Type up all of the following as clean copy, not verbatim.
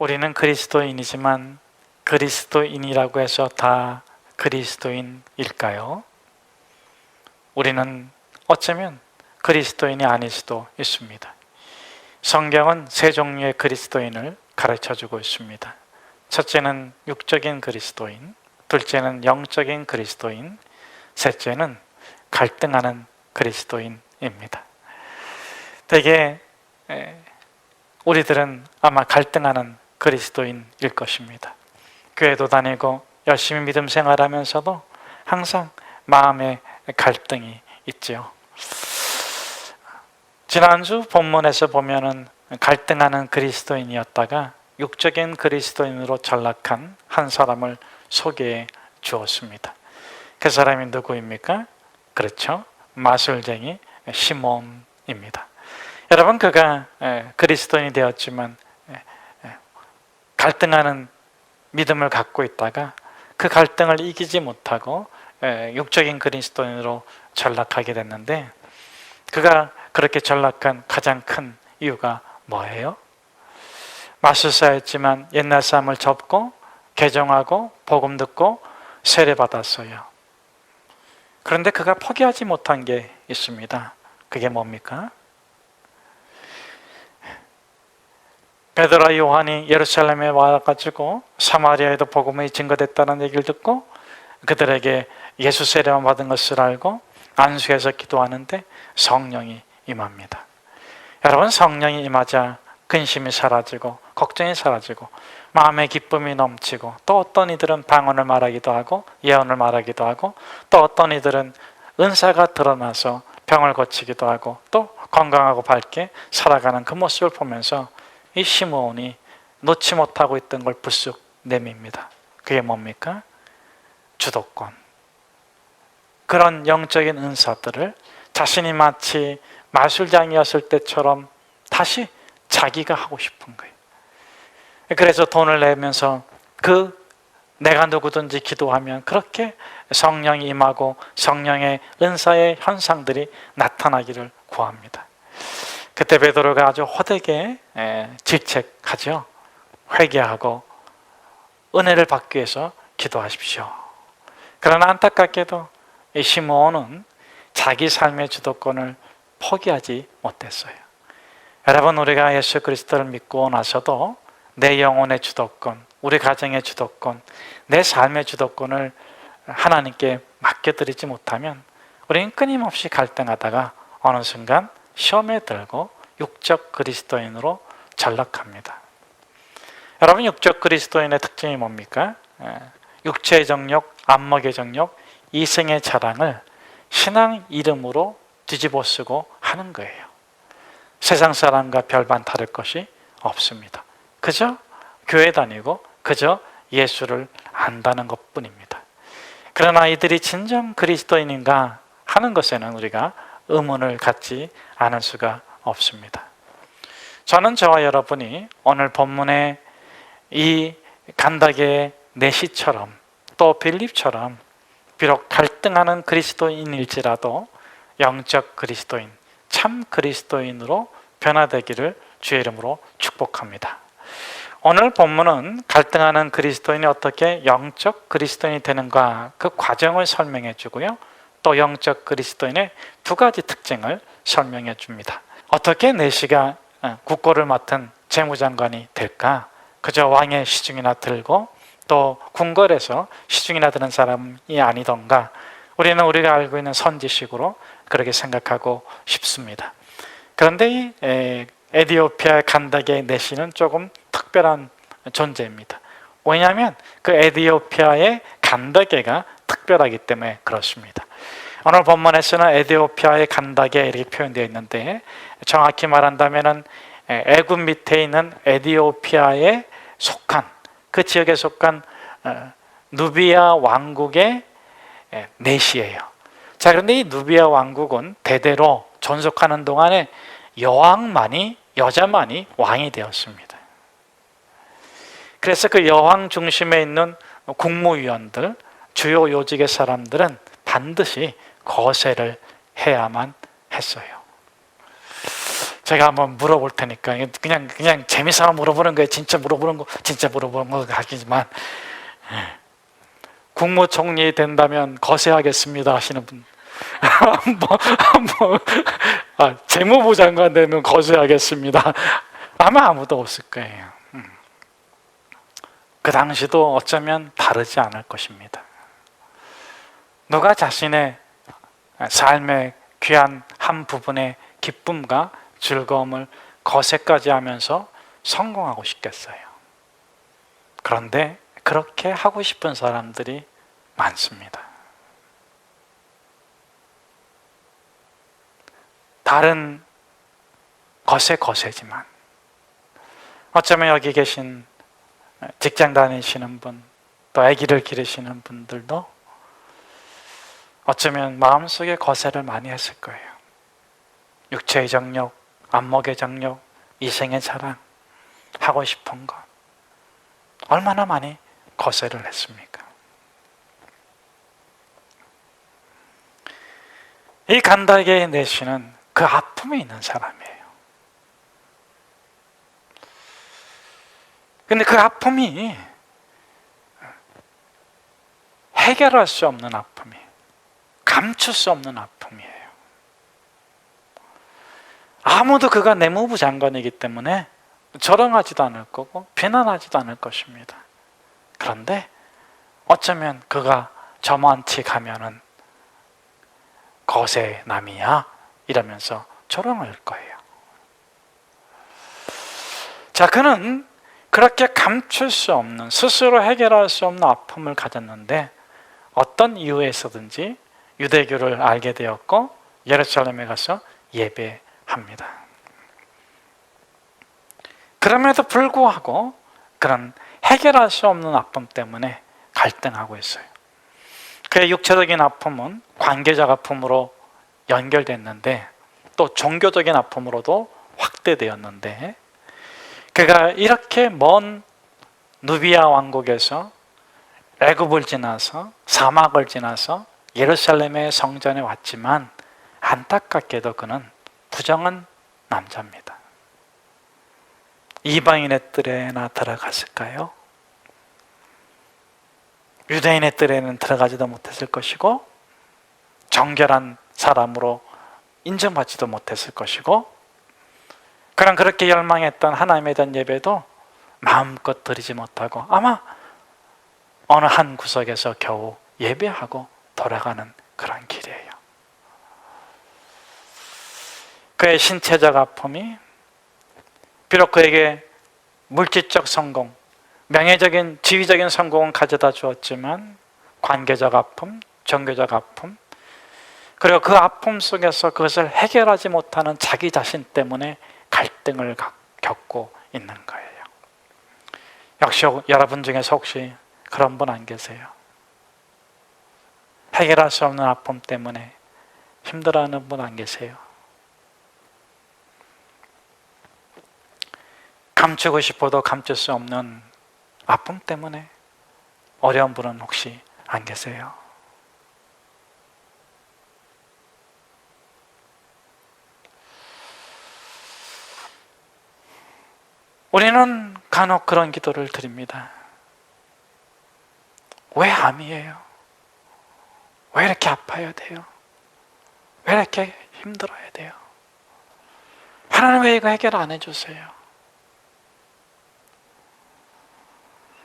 우리는 그리스도인이지만 그리스도인이라고 해서 다 그리스도인일까요? 우리는 어쩌면 그리스도인이 아닐 수도 있습니다. 성경은 세 종류의 그리스도인을 가르쳐주고 있습니다. 첫째는 육적인 그리스도인, 둘째는 영적인 그리스도인, 셋째는 갈등하는 그리스도인입니다. 대개 우리들은 아마 갈등하는 그리스도인일 것입니다. 교회도 다니고 열심히 믿음 생활하면서도 항상 마음에 갈등이 있지요. 지난주 본문에서 보면은 갈등하는 그리스도인이었다가 육적인 그리스도인으로 전락한 한 사람을 소개해 주었습니다. 그 사람이 누구입니까? 그렇죠. 마술쟁이 시몬입니다. 여러분, 그가 그리스도인이 되었지만 갈등하는 믿음을 갖고 있다가 그 갈등을 이기지 못하고 육적인 그리스도인으로 전락하게 됐는데, 그가 그렇게 전락한 가장 큰 이유가 뭐예요? 마술사였지만 옛날 삶을 접고 개종하고 복음 듣고 세례받았어요. 그런데 그가 포기하지 못한 게 있습니다. 그게 뭡니까? 베드로와 요한이 예루살렘에 와가지고 사마리아에도 복음이 증거됐다는 얘기를 듣고 그들에게 예수 세례만 받은 것을 알고 안수해서 기도하는데 성령이 임합니다. 여러분, 성령이 임하자 근심이 사라지고 걱정이 사라지고 마음의 기쁨이 넘치고, 또 어떤 이들은 방언을 말하기도 하고 예언을 말하기도 하고, 또 어떤 이들은 은사가 드러나서 병을 고치기도 하고 또 건강하고 밝게 살아가는 그 모습을 보면서 이 시므온이 놓지 못하고 있던 걸 불쑥 내밉니다. 그게 뭡니까? 주도권. 그런 영적인 은사들을 자신이 마치 마술장이었을 때처럼 다시 자기가 하고 싶은 거예요. 그래서 돈을 내면서 내가 누구든지 기도하면 그렇게 성령이 임하고 성령의 은사의 현상들이 나타나기를 구합니다. 그때 베드로가 아주 호되게 질책하죠. 회개하고 은혜를 받기 위해서 기도하십시오. 그러나 안타깝게도 이 시므온은 자기 삶의 주도권을 포기하지 못했어요. 여러분, 우리가 예수 그리스도를 믿고 나서도 내 영혼의 주도권, 우리 가정의 주도권, 내 삶의 주도권을 하나님께 맡겨드리지 못하면 우리는 끊임없이 갈등하다가 어느 순간 시험에 들고 육적 그리스도인으로 전락합니다. 여러분, 육적 그리스도인의 특징이 뭡니까? 육체의 정욕, 안목의 정욕, 이생의 자랑을 신앙 이름으로 뒤집어 쓰고 하는 거예요. 세상 사람과 별반 다를 것이 없습니다. 그저 교회 다니고 그저 예수를 안다는 것뿐입니다. 그러나 이들이 진정 그리스도인인가 하는 것에는 우리가 의문을 갖지 않을 수가 없습니다. 저는 저와 여러분이 오늘 본문의 이 간다게의 내시처럼 또 빌립처럼 비록 갈등하는 그리스도인일지라도 영적 그리스도인, 참 그리스도인으로 변화되기를 주의 이름으로 축복합니다. 오늘 본문은 갈등하는 그리스도인이 어떻게 영적 그리스도인이 되는가, 그 과정을 설명해 주고요, 또 영적 그리스도인의 두 가지 특징을 설명해 줍니다. 어떻게 내시가 국고를 맡은 재무장관이 될까? 그저 왕의 시중이나 들고 또 궁궐에서 시중이나 드는 사람이 아니던가? 우리는 우리가 알고 있는 선지식으로 그렇게 생각하고 싶습니다. 그런데 이 에디오피아의 간다게의 내시는 조금 특별한 존재입니다. 왜냐하면 그 에디오피아의 간다게가 특별하기 때문에 그렇습니다. 오늘 본문에서는 에디오피아의 간다게 이렇게 표현되어 있는데, 정확히 말한다면 애굽 밑에 있는 에디오피아에 속한, 그 지역에 속한 누비아 왕국의 내시예요. 자, 그런데 이 누비아 왕국은 대대로 존속하는 동안에 여자만이 왕이 되었습니다. 그래서 그 여왕 중심에 있는 국무위원들, 주요 요직의 사람들은 반드시 거세를 해야만 했어요. 제가 한번 물어볼 테니까 그냥 재미삼아 물어보는 거예요. 진짜 물어보는 거 같지만, 국무총리 된다면 거세하겠습니다 하시는 분, 재무부 장관 되면 거세하겠습니다. 아마 아무도 없을 거예요. 그 당시도 어쩌면 다르지 않을 것입니다. 누가 자신의 삶의 귀한 한 부분의 기쁨과 즐거움을 거세까지 하면서 성공하고 싶겠어요? 그런데 그렇게 하고 싶은 사람들이 많습니다. 다른 거세지만 어쩌면 여기 계신 직장 다니시는 분, 또 아기를 기르시는 분들도 어쩌면 마음속에 거세를 많이 했을 거예요. 육체의 정욕, 안목의 정욕, 이생의 자랑, 하고 싶은 것, 얼마나 많이 거세를 했습니까? 이 간다게의 내시는 그 아픔에 있는 사람이에요. 근데 그 아픔이 해결할 수 없는 아픔이에요. 감출 수 없는 아픔이에요. 아무도 그가 내무부 장관이기 때문에 저렁하지도 않을 거고 비난하지도 않을 것입니다. 그런데 어쩌면 그가 저만치 가면은 거세남이야 이러면서 조롱할 거예요. 자, 그는 그렇게 감출 수 없는, 스스로 해결할 수 없는 아픔을 가졌는데 어떤 이유에서든지 유대교를 알게 되었고 예루살렘에 가서 예배합니다. 그럼에도 불구하고 그런 해결할 수 없는 아픔 때문에 갈등하고 있어요. 그의 육체적인 아픔은 관계적 아픔으로 연결됐는데 또 종교적인 아픔으로도 확대되었는데, 그가 이렇게 먼 누비아 왕국에서 애굽을 지나서 사막을 지나서 예루살렘의 성전에 왔지만 안타깝게도 그는 부정한 남자입니다. 이방인의 뜰에나 들어갔을까요? 유대인의 뜰에는 들어가지도 못했을 것이고 정결한 사람으로 인정받지도 못했을 것이고, 그런 그렇게 열망했던 하나님에 대한 예배도 마음껏 드리지 못하고 아마 어느 한 구석에서 겨우 예배하고 돌아가는 그런 길이에요. 그의 신체적 아픔이 비록 그에게 물질적 성공, 명예적인, 지위적인 성공은 가져다 주었지만 관계적 아픔, 종교적 아픔, 그리고 그 아픔 속에서 그것을 해결하지 못하는 자기 자신 때문에 갈등을 겪고 있는 거예요. 역시 여러분 중에서 혹시 그런 분 안 계세요? 해결할 수 없는 아픔 때문에 힘들어하는 분 안 계세요? 감추고 싶어도 감출 수 없는 아픔 때문에 어려운 분은 혹시 안 계세요? 우리는 간혹 그런 기도를 드립니다. 왜 암이에요? 왜 이렇게 아파야 돼요? 왜 이렇게 힘들어야 돼요? 하나님 왜 이거 해결 안 해주세요?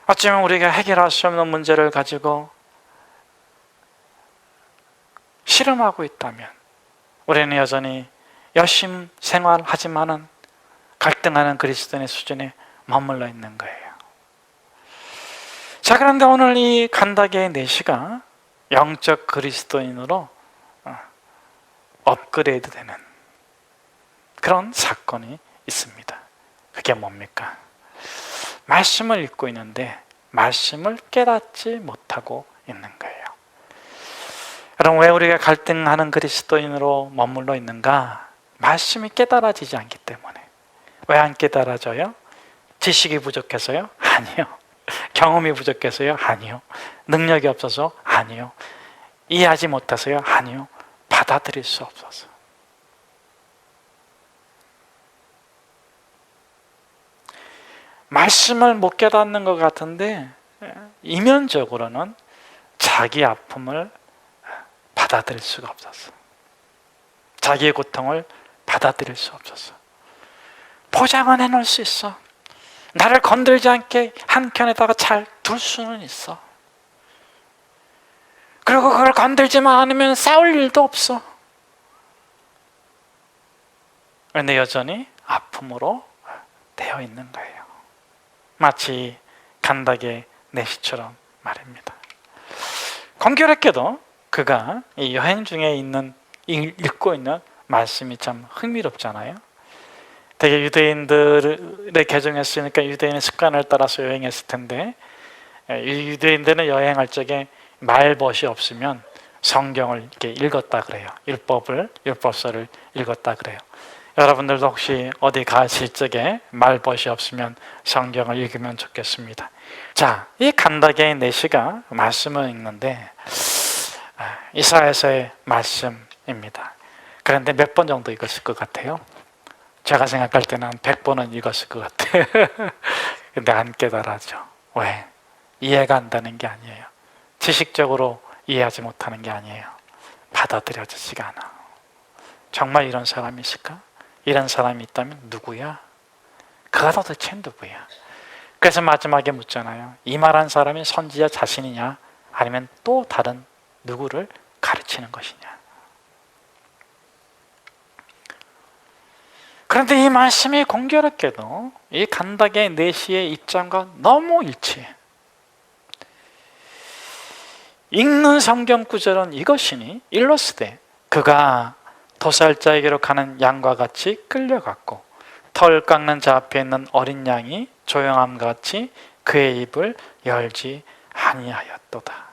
어쩌면 우리가 해결할 수 없는 문제를 가지고 씨름하고 있다면 우리는 여전히 열심히 생활하지만은 갈등하는 그리스도인의 수준에 머물러 있는 거예요. 자, 그런데 오늘 이 간다게의 내시가 영적 그리스도인으로 업그레이드 되는 그런 사건이 있습니다. 그게 뭡니까? 말씀을 읽고 있는데 말씀을 깨닫지 못하고 있는 거예요. 그럼 왜 우리가 갈등하는 그리스도인으로 머물러 있는가? 말씀이 깨달아지지 않기 때문에. 왜 안 깨달아져요? 지식이 부족해서요? 아니요. 경험이 부족해서요? 아니요. 능력이 없어서? 아니요. 이해하지 못해서요? 아니요. 받아들일 수 없어서. 말씀을 못 깨닫는 것 같은데 이면적으로는 자기 아픔을 받아들일 수가 없었어. 자기의 고통을 받아들일 수 없었어. 포장은 해놓을 수 있어. 나를 건들지 않게 한켠에다가 잘 둘 수는 있어. 그리고 그걸 건들지만 않으면 싸울 일도 없어. 그런데 여전히 아픔으로 되어 있는 거예요. 마치 간닥의 내시처럼 말입니다. 공교롭게도 그가 이 여행 중에 읽고 있는 말씀이 참 흥미롭잖아요. 되게 유대인들의 개종했으니까 유대인의 습관을 따라서 여행했을 텐데, 유대인들은 여행할 적에 말벗이 없으면 성경을 이렇게 읽었다 그래요. 율법서를 읽었다 그래요. 여러분들도 혹시 어디 가실 적에 말벗이 없으면 성경을 읽으면 좋겠습니다. 자, 이 간닥의 내시가 말씀을 읽는데 이사야서의 말씀입니다. 그런데 몇 번 정도 읽었을 것 같아요? 제가 생각할 때는 100번은 읽었을 것 같아요. 근데 안 깨달아져. 왜? 이해가 안 되는 게 아니에요. 지식적으로 이해하지 못하는 게 아니에요. 받아들여지지가 않아. 정말 이런 사람이 있을까? 이런 사람이 있다면 누구야? 그가 도대체 누구야? 그래서 마지막에 묻잖아요. 이 말한 사람이 선지자 자신이냐? 아니면 또 다른 누구를 가르치는 것이냐? 그런데 이 말씀이 공교롭게도 이 간닥의 내시의 입장과 너무 일치해. 읽는 성경 구절은 이것이니 일러스되 그가 도살자에게로 가는 양과 같이 끌려갔고 털 깎는 자 앞에 있는 어린 양이 조용함과 같이 그의 입을 열지 아니하였도다.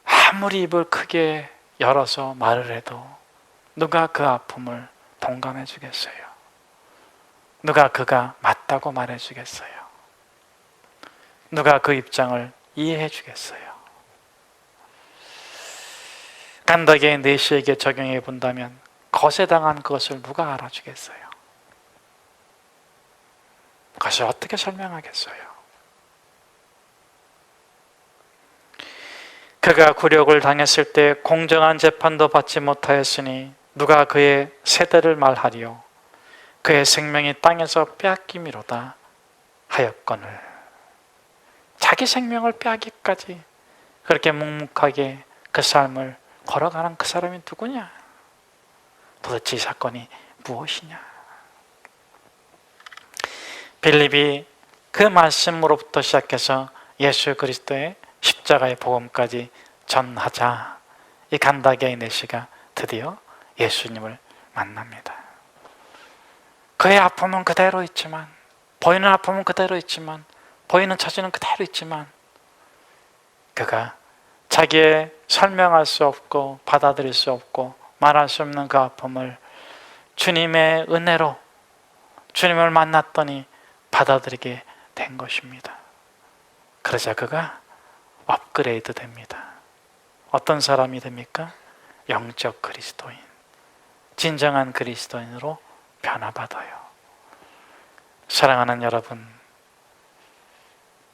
아무리 입을 크게 열어서 말을 해도 누가 그 아픔을 동감해 주겠어요? 누가 그가 맞다고 말해 주겠어요? 누가 그 입장을 이해해 주겠어요? 간닥의 내시에게 적용해 본다면 거세당한 그것을 누가 알아주겠어요? 그것을 어떻게 설명하겠어요? 그가 굴욕을 당했을 때 공정한 재판도 받지 못하였으니 누가 그의 세대를 말하리요? 그의 생명이 땅에서 빼앗김이로다 하였거늘. 자기 생명을 빼앗기까지 그렇게 묵묵하게 그 삶을 걸어가는 그 사람이 누구냐? 도대체 이 사건이 무엇이냐? 빌립이 그 말씀으로부터 시작해서 예수 그리스도의 십자가의 복음까지 전하자 이 간닥의 내시가 드디어 예수님을 만납니다. 그의 아픔은 그대로 있지만, 보이는 아픔은 그대로 있지만, 보이는 처지는 그대로 있지만, 그가 자기의 설명할 수 없고 받아들일 수 없고 말할 수 없는 그 아픔을 주님의 은혜로 주님을 만났더니 받아들이게 된 것입니다. 그러자 그가 업그레이드 됩니다. 어떤 사람이 됩니까? 영적 그리스도인, 진정한 그리스도인으로 변화받아요. 사랑하는 여러분,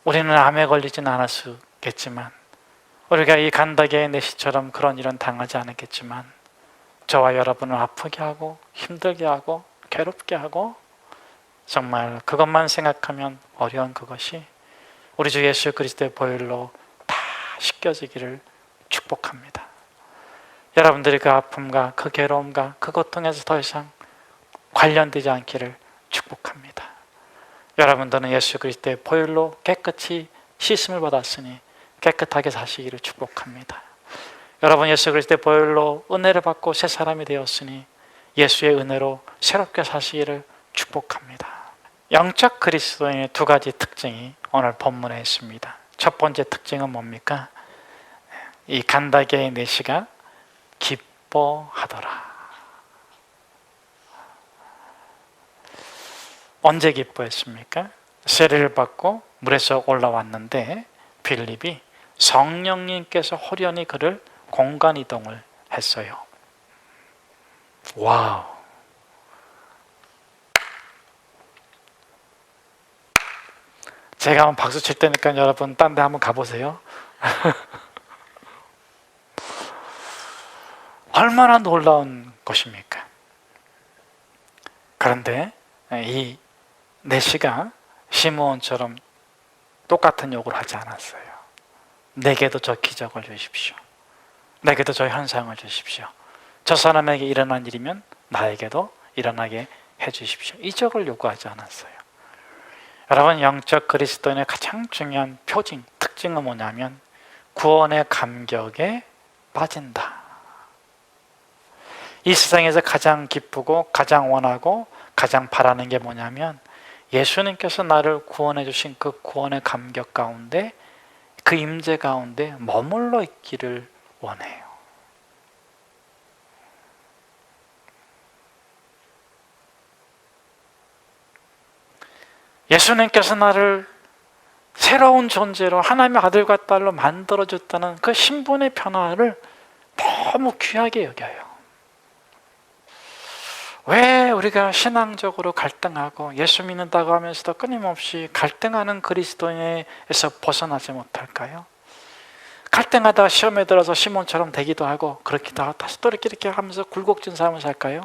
우리는 암에 걸리진 않았겠지만, 우리가 이 간닥의 내시처럼 그런 일은 당하지 않았겠지만, 저와 여러분을 아프게 하고 힘들게 하고 괴롭게 하고 정말 그것만 생각하면 어려운 그것이 우리 주 예수 그리스도의 보혈로 다 씻겨지기를 축복합니다. 여러분들이 그 아픔과 그 괴로움과 그 고통에서 더 이상 관련되지 않기를 축복합니다. 여러분들은 예수 그리스도의 보혈로 깨끗이 씻음을 받았으니 깨끗하게 사시기를 축복합니다. 여러분 예수 그리스도의 보혈로 은혜를 받고 새 사람이 되었으니 예수의 은혜로 새롭게 사시기를 축복합니다. 영적 그리스도인의 두 가지 특징이 오늘 본문에 있습니다. 첫 번째 특징은 뭡니까? 이 간닥의 내시가 기뻐하더라. 언제 기뻐했습니까? 세례를 받고 물에서 올라왔는데 빌립이 성령님께서 호련히 그를 공간 이동을 했어요. 와우. 제가 한번 박수 칠 테니까 여러분 딴 데 한번 가보세요. 얼마나 놀라운 것입니까? 그런데 이 내시가 시므온처럼 똑같은 요구를 하지 않았어요. 내게도 저 기적을 주십시오. 내게도 저 현상을 주십시오. 저 사람에게 일어난 일이면 나에게도 일어나게 해주십시오. 이적을 요구하지 않았어요. 여러분, 영적 그리스도인의 가장 중요한 표징, 특징은 뭐냐면 구원의 감격에 빠진다. 이 세상에서 가장 기쁘고 가장 원하고 가장 바라는 게 뭐냐면 예수님께서 나를 구원해 주신 그 구원의 감격 가운데, 그 임재 가운데 머물러 있기를 원해요. 예수님께서 나를 새로운 존재로 하나님의 아들과 딸로 만들어줬다는 그 신분의 변화를 너무 귀하게 여겨요. 왜 우리가 신앙적으로 갈등하고 예수 믿는다고 하면서도 끊임없이 갈등하는 그리스도인에서 벗어나지 못할까요? 갈등하다 시험에 들어서 시몬처럼 되기도 하고 그렇기도 하고 다시 또 이렇게 하면서 굴곡진 삶을 살까요?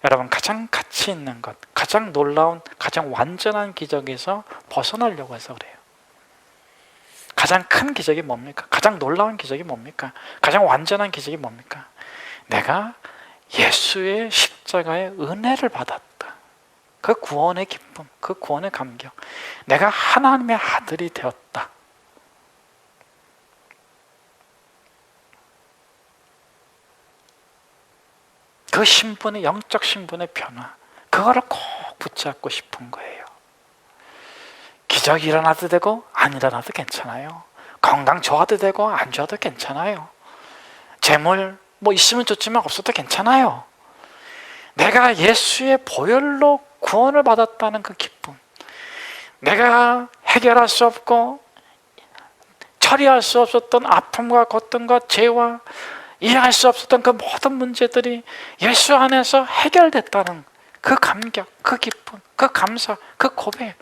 여러분, 가장 가치 있는 것, 가장 놀라운, 가장 완전한 기적에서 벗어나려고 해서 그래요. 가장 큰 기적이 뭡니까? 가장 놀라운 기적이 뭡니까? 가장 완전한 기적이 뭡니까? 내가 예수의 십자가의 은혜를 받았다. 그 구원의 기쁨, 그 구원의 감격. 내가 하나님의 아들이 되었다. 그 신분의, 영적 신분의 변화, 그거를 꼭 붙잡고 싶은 거예요. 기적이 일어나도 되고 안 일어나도 괜찮아요. 건강 좋아도 되고 안 좋아도 괜찮아요. 재물 뭐 있으면 좋지만 없어도 괜찮아요. 내가 예수의 보혈로 구원을 받았다는 그 기쁨, 내가 해결할 수 없고 처리할 수 없었던 아픔과 고통과 죄와 이해할 수 없었던 그 모든 문제들이 예수 안에서 해결됐다는 그 감격, 그 기쁨, 그 감사, 그 고백.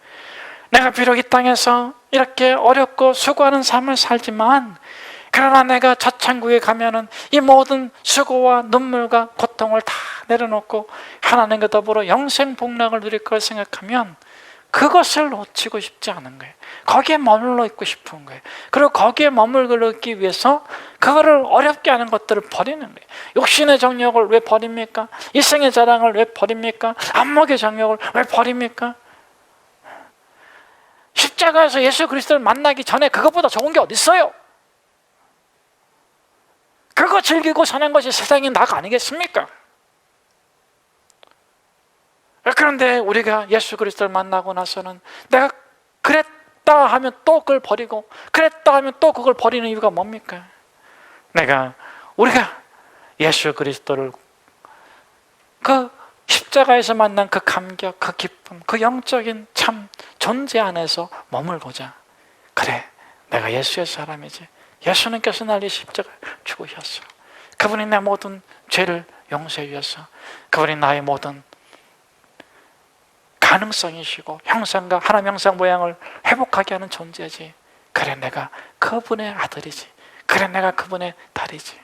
내가 비록 이 땅에서 이렇게 어렵고 수고하는 삶을 살지만 그러나 내가 저 천국에 가면은 이 모든 수고와 눈물과 고통을 다 내려놓고 하나님과 더불어 영생 복락을 누릴 걸 생각하면 그것을 놓치고 싶지 않은 거예요. 거기에 머물러 있고 싶은 거예요. 그리고 거기에 머물기 위해서 그거를 어렵게 하는 것들을 버리는 거예요. 욕심의 정욕을 왜 버립니까? 일생의 자랑을 왜 버립니까? 안목의 정욕을 왜 버립니까? 십자가에서 예수 그리스도를 만나기 전에 그것보다 좋은 게 어디 있어요? 그거 즐기고 사는 것이 세상의 낙 아니겠습니까? 그런데 우리가 예수 그리스도를 만나고 나서는 내가 그랬다 하면 또 그걸 버리고 그랬다 하면 또 그걸 버리는 이유가 뭡니까? 우리가 예수 그리스도를 그 십자가에서 만난 그 감격, 그 기쁨, 그 영적인 참 존재 안에서 머물고자. 그래, 내가 예수의 사람이지. 예수님께서 날 이 십자가에 죽으셨어. 그분이 내 모든 죄를 용서해 주셔서 그분이 나의 모든 가능성이시고 형상과 하나님 형상 모양을 회복하게 하는 존재지. 그래, 내가 그분의 아들이지. 그래, 내가 그분의 딸이지.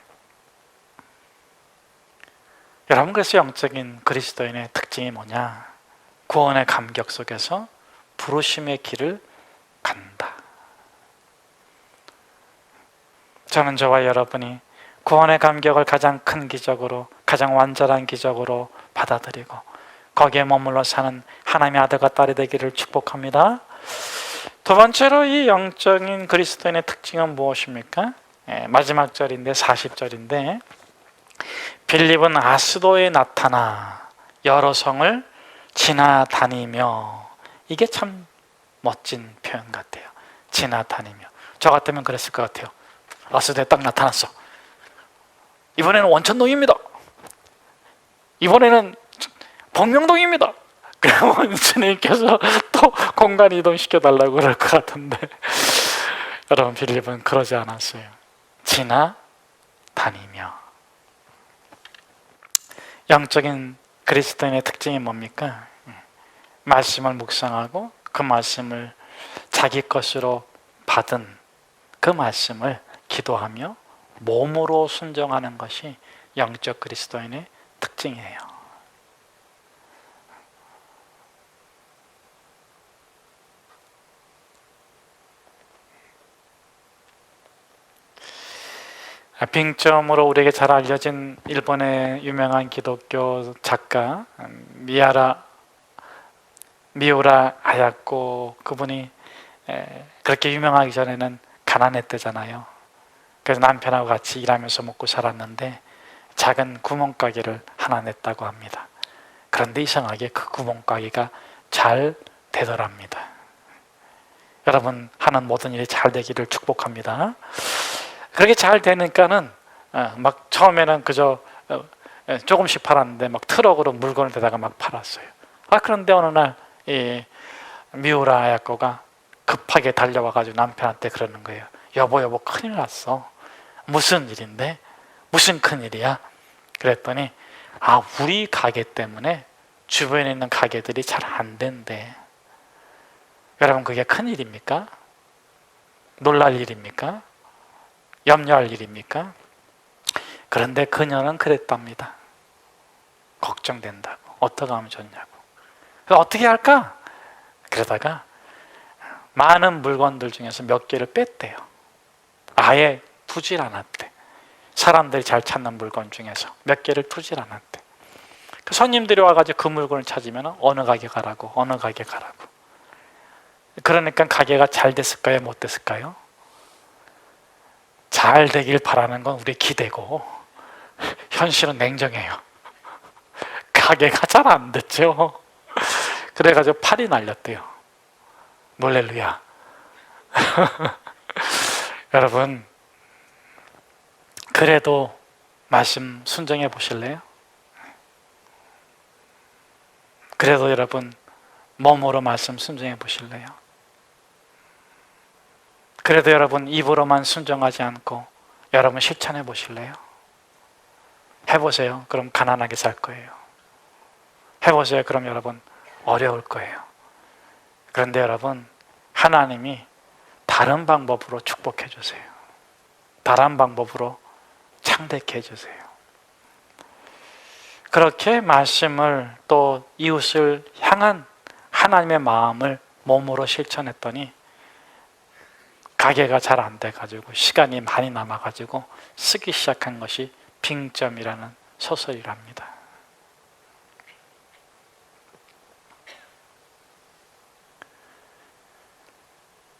여러분, 그래서 영적인 그리스도인의 특징이 뭐냐? 구원의 감격 속에서 부르심의 길을 간다. 저는 저와 여러분이 구원의 감격을 가장 큰 기적으로, 가장 완전한 기적으로 받아들이고 거기에 머물러 사는 하나님의 아들과 딸이 되기를 축복합니다. 두 번째로 이 영적인 그리스도인의 특징은 무엇입니까? 마지막 절인데 40절인데 빌립은 아스도에 나타나 여러 성을 지나다니며. 이게 참 멋진 표현 같아요. 지나다니며. 저 같으면 그랬을 것 같아요. 아스도에 딱 나타났어. 이번에는 원천동입니다. 이번에는 복명동입니다. 그러면 주님께서 또 공간 이동시켜달라고 그럴 것 같은데 여러분, 빌립은 그러지 않았어요. 지나다니며. 영적인 그리스도인의 특징이 뭡니까? 말씀을 묵상하고 그 말씀을 자기 것으로 받은 그 말씀을 기도하며 몸으로 순종하는 것이 영적 그리스도인의 특징이에요. 빙점으로 우리에게 잘 알려진 일본의 유명한 기독교 작가 미우라 아야코, 그분이 그렇게 유명하기 전에는 가난했대잖아요. 그래서 남편하고 같이 일하면서 먹고 살았는데 작은 구멍가게를 하나 냈다고 합니다. 그런데 이상하게 그 구멍가게가 잘 되더랍니다. 여러분 하는 모든 일이 잘 되기를 축복합니다. 그렇게 잘 되니까는 막 처음에는 그저 조금씩 팔았는데 막 트럭으로 물건을 대다가 막 팔았어요. 그런데 어느 날 이 미우라 아야코가 급하게 달려와가지고 남편한테 그러는 거예요. 여보 큰일 났어. 무슨 일인데? 무슨 큰일이야? 그랬더니 우리 가게 때문에 주변에 있는 가게들이 잘 안 된대. 여러분 그게 큰일입니까? 놀랄 일입니까? 염려할 일입니까? 그런데 그녀는 그랬답니다. 걱정된다고. 어떻게 하면 좋냐고. 어떻게 할까? 그러다가 많은 물건들 중에서 몇 개를 뺐대요. 아예 두질 않았대. 사람들이 잘 찾는 물건 중에서 몇 개를 두질 않았대. 그 손님들이 와가지고 그 물건을 찾으면 어느 가게 가라고, 어느 가게 가라고. 그러니까 가게가 잘 됐을까요? 못 됐을까요? 잘 되길 바라는 건 우리 기대고 현실은 냉정해요. 가게가 잘 안 됐죠. 그래가지고 팔이 날렸대요. 놀렐루야. 여러분 그래도 말씀 순종해 보실래요? 그래도 여러분 몸으로 말씀 순종해 보실래요? 그래도 여러분 입으로만 순종하지 않고 여러분 실천해 보실래요? 해보세요. 그럼 가난하게 살 거예요. 해보세요. 그럼 여러분 어려울 거예요. 그런데 여러분 하나님이 다른 방법으로 축복해 주세요. 다른 방법으로 창대케 해주세요. 그렇게 말씀을 또 이웃을 향한 하나님의 마음을 몸으로 실천했더니 가게가 잘 안 돼가지고 시간이 많이 남아가지고 쓰기 시작한 것이 빙점이라는 소설이랍니다.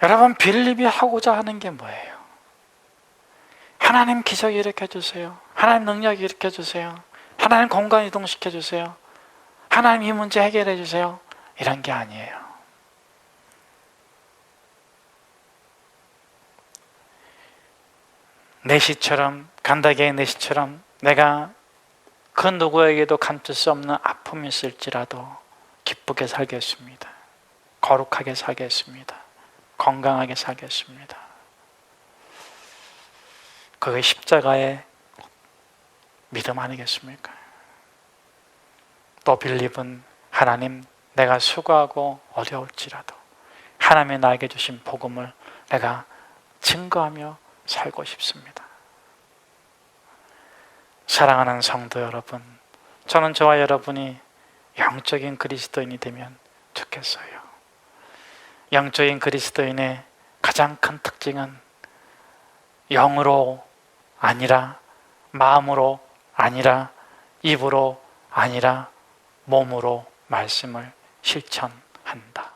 여러분 빌립이 하고자 하는 게 뭐예요? 하나님 기적 일으켜 주세요. 하나님 능력 일으켜 주세요. 하나님 공간 이동시켜 주세요. 하나님 이 문제 해결해 주세요. 이런 게 아니에요. 내시처럼, 간다게의 내시처럼 내가 그 누구에게도 감출 수 없는 아픔이 있을지라도 기쁘게 살겠습니다. 거룩하게 살겠습니다. 건강하게 살겠습니다. 그게 십자가의 믿음 아니겠습니까? 또 빌립은 하나님 내가 수고하고 어려울지라도 하나님이 나에게 주신 복음을 내가 증거하며 살고 싶습니다. 사랑하는 성도 여러분, 저는 저와 여러분이 영적인 그리스도인이 되면 좋겠어요. 영적인 그리스도인의 가장 큰 특징은 영으로 아니라 마음으로 아니라 입으로 아니라 몸으로 말씀을 실천한다.